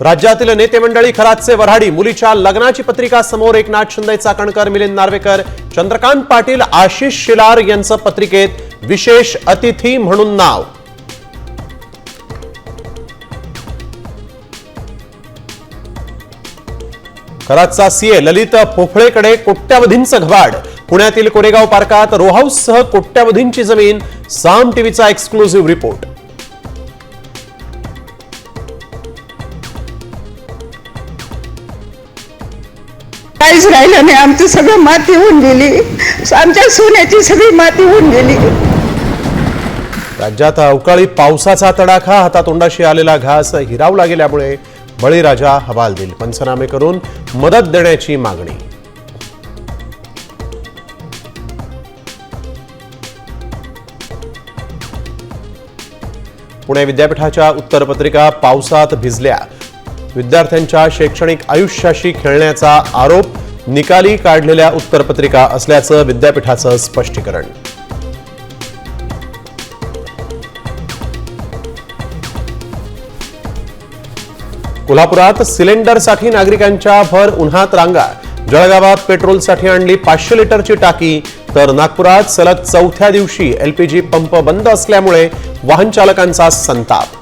राज्यातील नेते मंडळी खरातचे वऱ्हाडी. मुलीच्या लग्नाची पत्रिका समोर एकनाथ शिंदे, चाकणकर, मिलिंद नार्वेकर, चंद्रकांत पाटील, आशिष शिलार यांचं पत्रिकेत विशेष अतिथी म्हणून नाव. खरातचा सीए ललित पोफळेकडे कोट्यावधींचं घबाड. पुण्यातील कोरेगाव पार्कात रो हाऊससह कोट्यावधींची जमीन. साम टीव्हीचा एक्सक्लुझिव्ह रिपोर्ट. काहीच राहिलं नाही. आमचं सगळं माती होऊन गेली. आमच्या सोन्याची सगळी माती होऊन गेली. राज्यात अवकाळी पावसाचा तडाखा. हातातोंडाशी आलेला घास हिरावला गेल्यामुळे बळीराजा हवालदिल. पंचनामे करून मदत देण्याची मागणी. पुणे विद्यापीठाच्या उत्तरपत्रिका पावसात भिजल्या. विद्यार्थ्यांच्या शैक्षणिक आयुष्याशी खेळण्याचा आरोप. निकाली काढलेल्या उत्तरपत्रिका असल्याचं विद्यापीठाचं स्पष्टीकरण. कोल्हापुरात सिलेंडरसाठी नागरिकांच्या भर उन्हात रांगा. जळगावात पेट्रोलसाठी आणली 500 लिटरची टाकी. तर नागपुरात सलग चौथ्या दिवशी एलपीजी पंप बंद असल्यामुळे वाहन चालकांचा संताप.